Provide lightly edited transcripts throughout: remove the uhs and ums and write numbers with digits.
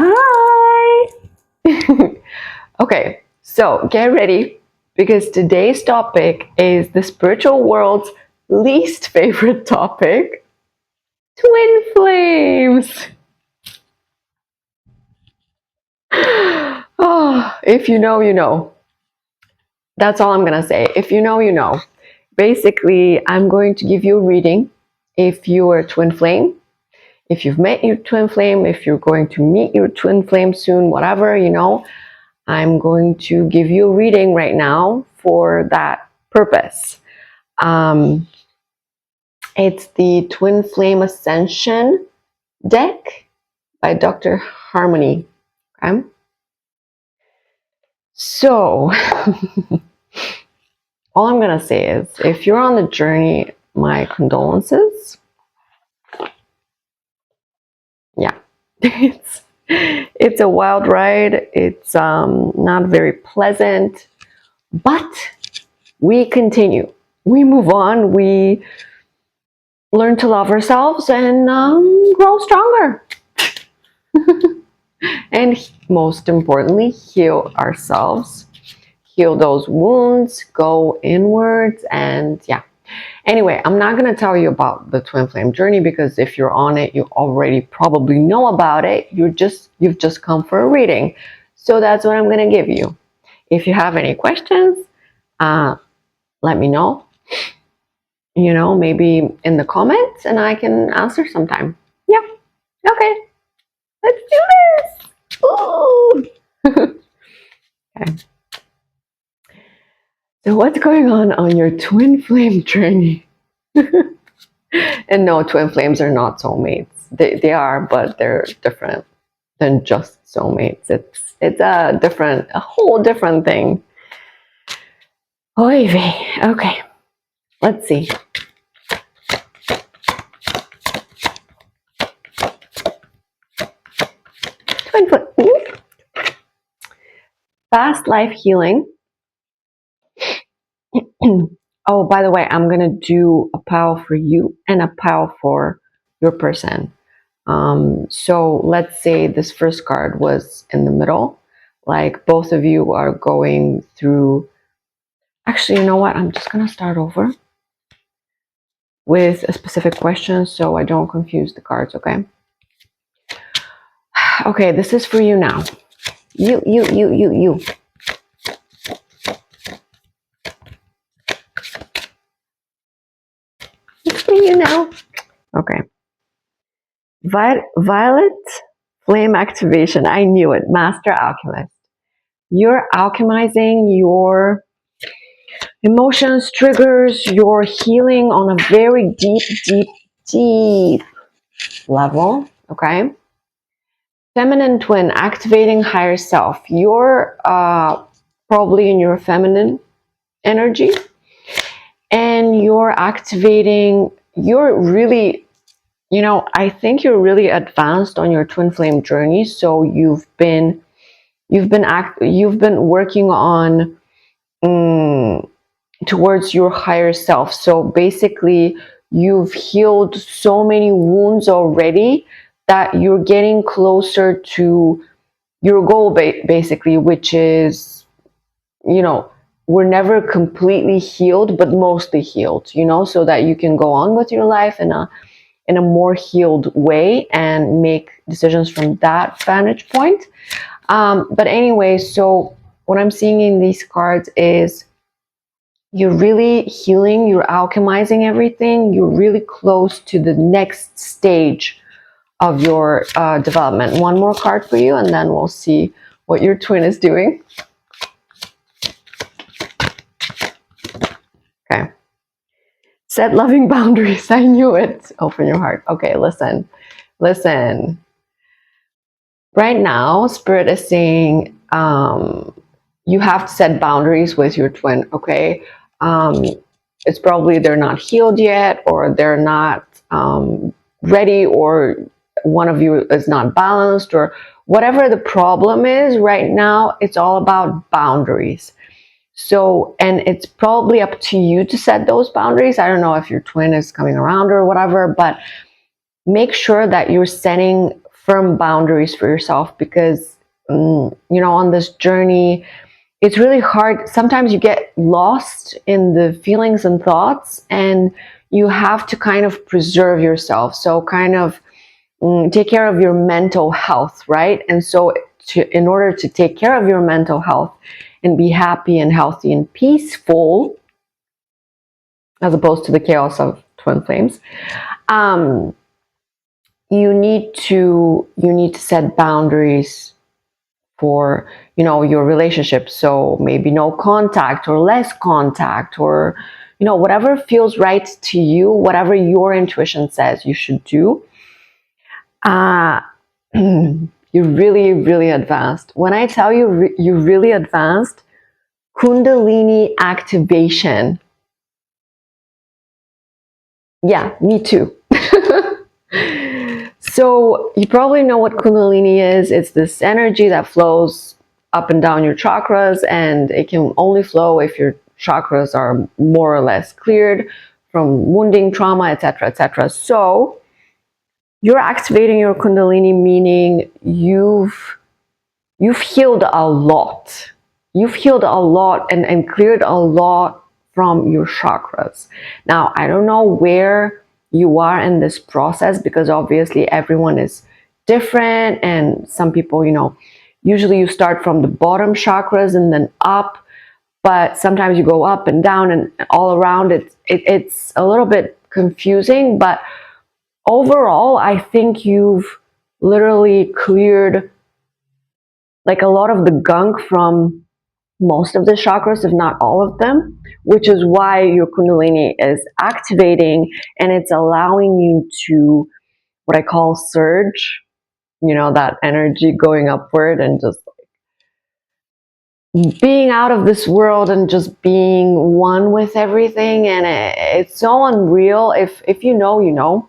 Hi! Okay, so get ready because today's topic is the spiritual world's least favorite topic, twin flames. Oh, if you know, you know. That's all I'm gonna say. If you know, you know. Basically, I'm going to give you a reading if you are a twin flame, if you've met your twin flame, if you're going to meet your twin flame soon, whatever, I'm going to give you a reading right now for that purpose. It's the Twin Flame Ascension deck by Dr. Harmony. Okay? So, all I'm going to say is if you're on the journey, my condolences. Yeah, it's a wild ride. It's not very pleasant, but we continue. We move on. We learn to love ourselves and grow stronger. And most importantly, heal ourselves, heal those wounds, go inwards, and yeah. Anyway, I'm not going to tell you about the twin flame journey because if you're on it, you already probably know about it. You've just come for a reading. So that's what I'm going to give you. If you have any questions, let me know. Maybe in the comments and I can answer sometime. Yeah. Okay. Let's do this. Ooh. Okay. So what's going on your twin flame journey? And no, twin flames are not soulmates. They are, but they're different than just soulmates. It's a whole different thing. Oy vey. Okay. Let's see. Twin flame. Past life healing. Oh, by the way, I'm going to do a pile for you and a pile for your person. So let's say this first card was in the middle, like both of you are going through. Actually, you know what? I'm just going to start over with a specific question so I don't confuse the cards, okay? Okay, this is for you now. You. It's for you now. Okay. Violet flame activation. I knew it. Master alchemist. You're alchemizing your emotions, triggers, your healing on a very deep level. Okay. Feminine twin, activating higher self. You're probably in your feminine energy and you're activating, you're really, I think you're really advanced on your twin flame journey. So you've been working on towards your higher self. So basically you've healed so many wounds already that you're getting closer to your goal basically, which is, we're never completely healed, but mostly healed, so that you can go on with your life in a more healed way and make decisions from that vantage point. But anyway, so what I'm seeing in these cards is you're really healing, you're alchemizing everything, you're really close to the next stage of your development. One more card for you, and then we'll see what your twin is doing. Okay. Set loving boundaries. I knew it. Open your heart. Okay, listen. Right now, Spirit is saying you have to set boundaries with your twin, okay? It's probably they're not healed yet, or they're not ready, or one of you is not balanced, or whatever the problem is right now. It's all about boundaries. So, and it's probably up to you to set those boundaries. I don't know if your twin is coming around or whatever, but make sure that you're setting firm boundaries for yourself, because you know, on this journey, it's really hard. Sometimes you get lost in the feelings and thoughts, and you have to kind of preserve yourself. So kind of take care of your mental health, right? And so in order to take care of your mental health and be happy and healthy and peaceful, as opposed to the chaos of twin flames, you need to set boundaries for, you know, your relationship. So maybe no contact or less contact, or, you know, whatever feels right to you, whatever your intuition says you should do. You're really, really advanced. When I tell you you're really advanced, Kundalini activation. Yeah, me too. So you probably know what Kundalini is. It's this energy that flows up and down your chakras, and it can only flow if your chakras are more or less cleared from wounding, trauma, etc., etc. So you're activating your Kundalini, meaning you've healed a lot. You've healed a lot and cleared a lot from your chakras. Now, I don't know where you are in this process, because obviously everyone is different, and some people, you know, usually you start from the bottom chakras and then up, but sometimes you go up and down and all around. It's a little bit confusing, but overall, I think you've literally cleared like a lot of the gunk from most of the chakras, if not all of them, which is why your Kundalini is activating, and it's allowing you to, what I call surge, you know, that energy going upward and just being out of this world and just being one with everything. And it's so unreal. If you know, you know.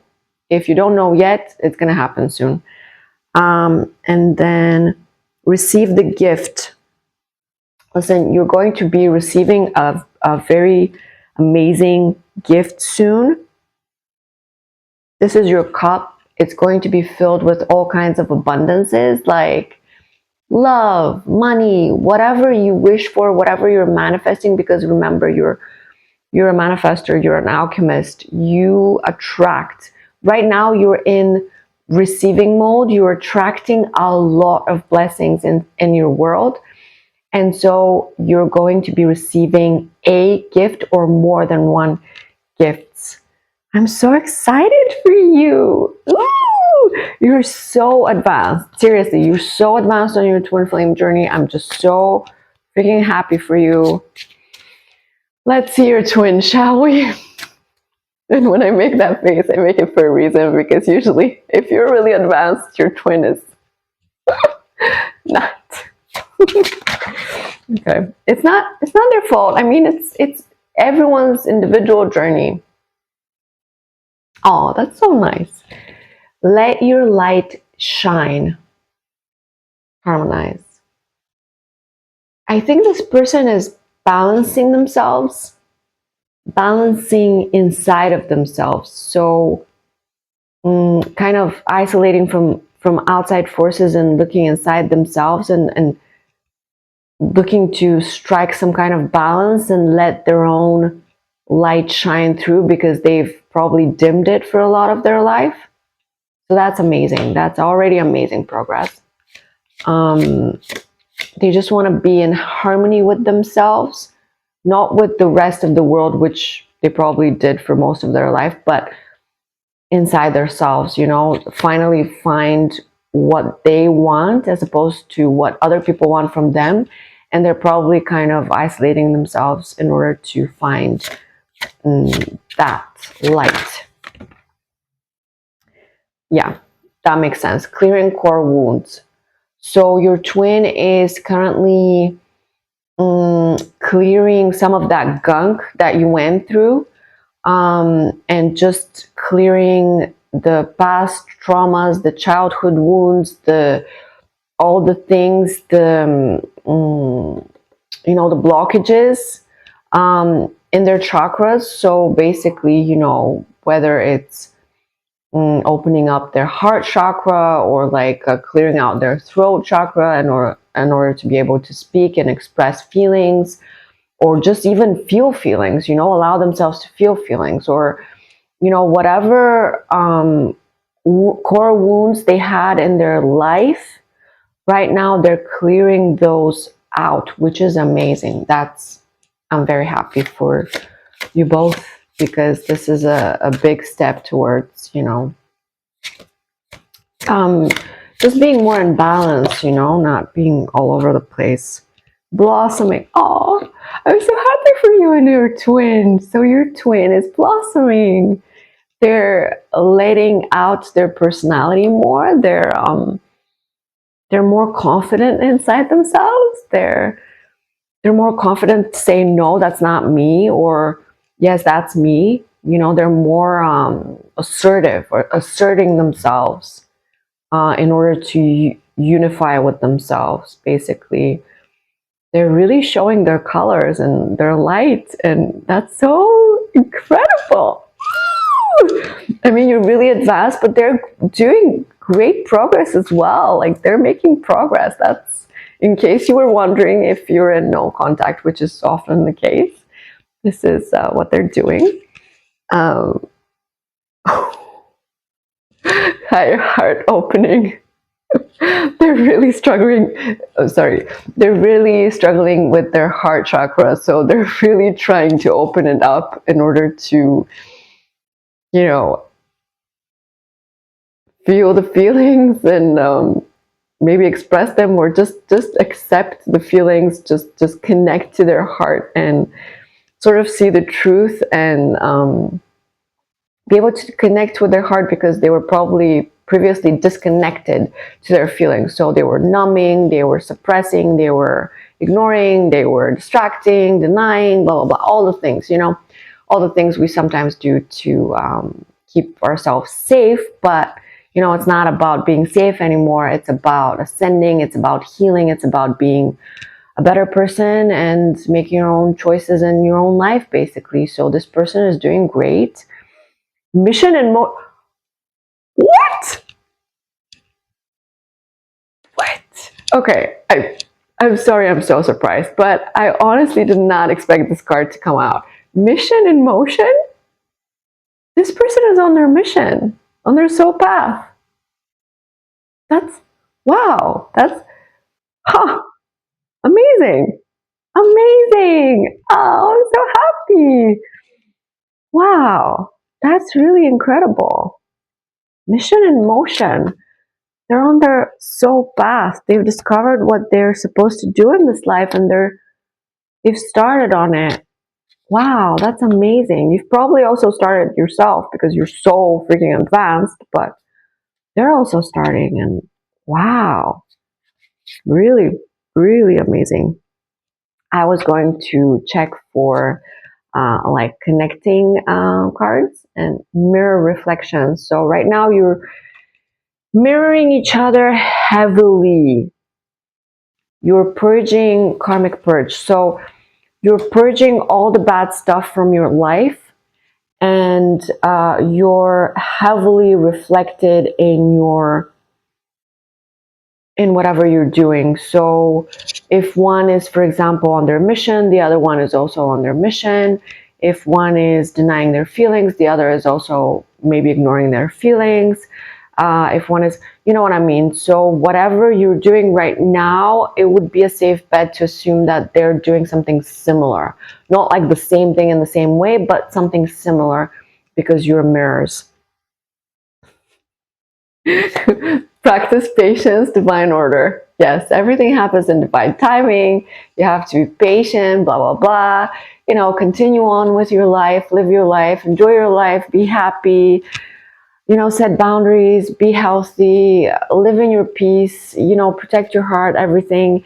If you don't know yet, it's going to happen soon. And then receive the gift. Listen, you're going to be receiving a very amazing gift soon. This is your cup. It's going to be filled with all kinds of abundances, like love, money, whatever you wish for, whatever you're manifesting, because remember, you're a manifester, you're an alchemist. You attract. Right now, you're in receiving mode. You're attracting a lot of blessings in your world. And so you're going to be receiving a gift or more than one gifts. I'm so excited for you. Woo! You're so advanced. Seriously, you're so advanced on your twin flame journey. I'm just so freaking happy for you. Let's see your twin, shall we? And when I make that face, I make it for a reason, because usually if you're really advanced, your twin is not. Okay, it's not their fault. I mean, it's everyone's individual journey. Oh, that's so nice. Let your light shine. Harmonize. I think this person is balancing themselves, balancing inside of themselves. So kind of isolating from outside forces and looking inside themselves, and looking to strike some kind of balance and let their own light shine through, because they've probably dimmed it for a lot of their life. So that's amazing. That's already amazing progress. They just want to be in harmony with themselves, not with the rest of the world, which they probably did for most of their life, but inside themselves, you know, finally find what they want as opposed to what other people want from them. And they're probably kind of isolating themselves in order to find that light. Yeah, that makes sense. Clearing core wounds. So your twin is currently clearing some of that gunk that you went through, and just clearing the past traumas, the childhood wounds, all the things, the you know, the blockages in their chakras. So basically, you know, whether it's opening up their heart chakra, or like clearing out their throat chakra in order to be able to speak and express feelings, or just even feel feelings, allow themselves to feel feelings, or whatever core wounds they had in their life. Right now they're clearing those out, which is amazing. I'm very happy for you both, because this is a big step towards just being more in balance, not being all over the place, blossoming. Oh, I'm so happy for you and your twin. So your twin is blossoming. They're letting out their personality more. They're more confident inside themselves. They're more confident to say, no, that's not me, or yes, that's me. They're more assertive, or asserting themselves in order to unify with themselves. Basically, they're really showing their colors and their light, and that's so incredible. I mean, you're really advanced, but they're doing great progress as well. Like, they're making progress. That's, in case you were wondering if you're in no contact, which is often the case. This is what they're doing. Higher heart opening. They're really struggling. Oh, sorry. They're really struggling with their heart chakra. So they're really trying to open it up in order to, feel the feelings, and maybe express them, or just accept the feelings, just connect to their heart and sort of see the truth, and be able to connect with their heart, because they were probably previously disconnected to their feelings. So they were numbing, they were suppressing, they were ignoring, they were distracting, denying, blah, blah, blah, all the things, all the things we sometimes do to keep ourselves safe. But it's not about being safe anymore. It's about ascending. It's about healing. It's about being a better person and making your own choices in your own life, basically. So this person is doing great. Mission and What? Okay, I'm sorry, I'm so surprised, but I honestly did not expect this card to come out. Mission in motion? This person is on their mission, on their soul path. Wow, amazing. Amazing. Oh, I'm so happy. Wow, that's really incredible. Mission in motion. They're on their soul path. They've discovered what they're supposed to do in this life, and they've started on it. Wow, that's amazing. You've probably also started yourself, because you're so freaking advanced, but they're also starting, and wow, really, really amazing. I was going to check for like connecting cards and mirror reflections. So right now you're mirroring each other heavily. You're purging karmic purge. So you're purging all the bad stuff from your life, and you're heavily reflected in whatever you're doing. So if one is, for example, on their mission, the other one is also on their mission. If one is denying their feelings, the other is also maybe ignoring their feelings. If one is, you know what I mean? So whatever you're doing right now, it would be a safe bet to assume that they're doing something similar. Not like the same thing in the same way, but something similar, because you're mirrors. Practice patience, divine order. Yes, everything happens in divine timing. You have to be patient, blah, blah, blah. Continue on with your life, live your life, enjoy your life, be happy, set boundaries, be healthy, live in your peace, protect your heart, everything.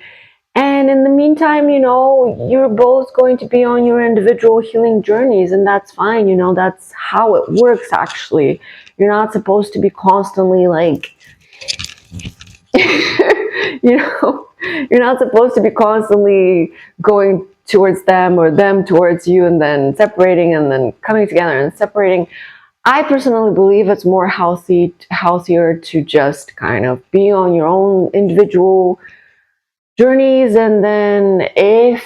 And in the meantime, you're both going to be on your individual healing journeys, and that's fine. That's how it works, actually. You're not supposed to be constantly like, you're not supposed to be constantly going towards them or them towards you, and then separating and then coming together and separating. I personally believe it's more healthier to just kind of be on your own individual journeys, and then if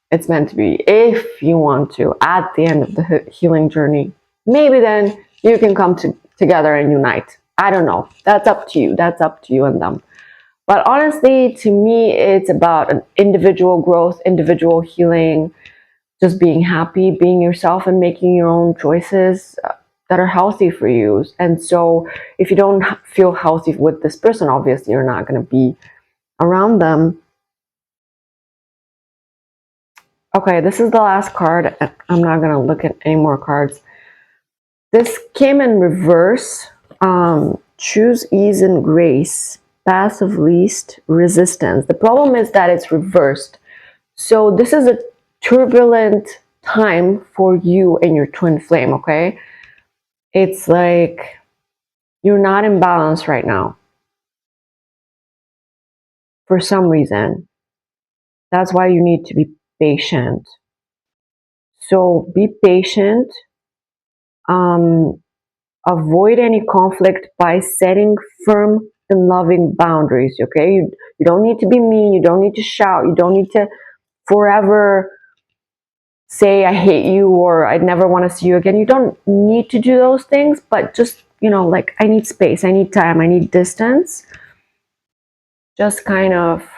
it's meant to be, if you want to, at the end of the healing journey, maybe then you can come together and unite. I don't know. That's up to you. That's up to you and them. But honestly, to me, it's about an individual growth, individual healing, just being happy, being yourself, and making your own choices that are healthy for you. And so if you don't feel healthy with this person, obviously you're not going to be around them. Okay, this is the last card. I'm not going to look at any more cards. This came in reverse. Choose ease and grace. Path of least resistance. The problem is that it's reversed. So this is a turbulent time for you and your twin flame, okay? It's like you're not in balance right now for some reason. That's why you need to be patient. So be patient. Avoid any conflict by setting firm and loving boundaries, okay? You don't need to be mean. You don't need to shout. You don't need to forever say I hate you or I'd never want to see you again. You don't need to do those things, but just, like I need space, I need time, I need distance. Just kind of,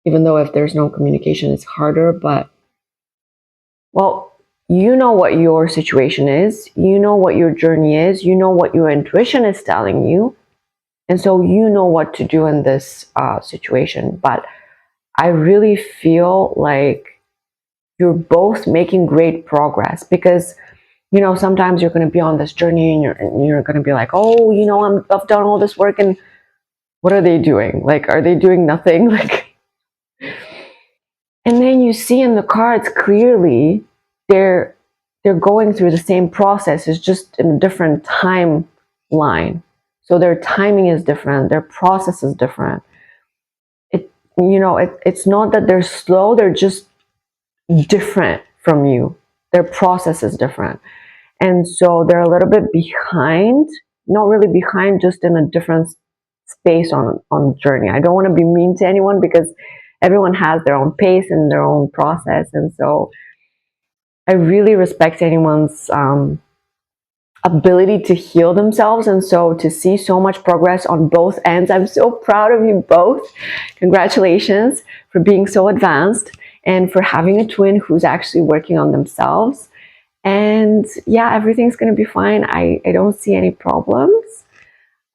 even though if there's no communication, it's harder, but, well, you know what your situation is, you know what your journey is, you know what your intuition is telling you, and so you know what to do in this situation. But I really feel like you're both making great progress, because sometimes you're going to be on this journey and you're going to be like, oh, I've done all this work, and what are they doing? Like, are they doing nothing? Like, and then you see in the cards clearly they're going through the same process. It's just in a different timeline. So their timing is different. Their process is different. It's not that they're slow. They're just different from you. Their process is different. And so they're a little bit behind, not really behind, just in a different space on the journey. I don't want to be mean to anyone, because everyone has their own pace and their own process. And so I really respect anyone's ability to heal themselves. And so to see so much progress on both ends, I'm so proud of you both. Congratulations for being so advanced and for having a twin who's actually working on themselves. And yeah, everything's going to be fine. I don't see any problems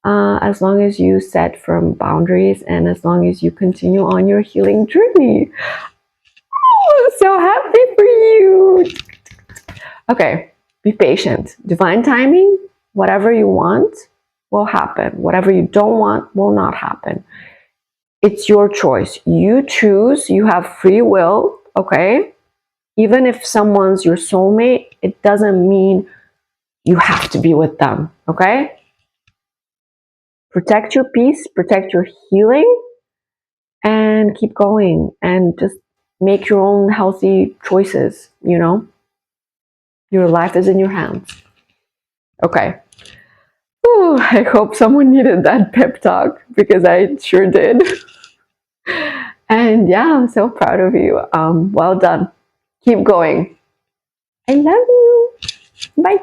as long as you set firm boundaries and as long as you continue on your healing journey. Oh, I'm so happy for you. Okay, be patient. Divine timing, whatever you want will happen. Whatever you don't want will not happen. It's your choice. You choose. You have free will, okay? Even if someone's your soulmate, it doesn't mean you have to be with them, okay? Protect your peace, protect your healing, and keep going. And just make your own healthy choices, Your life is in your hands. Okay. Ooh, I hope someone needed that pep talk, because I sure did. And yeah, I'm so proud of you. Well done. Keep going. I love you. Bye.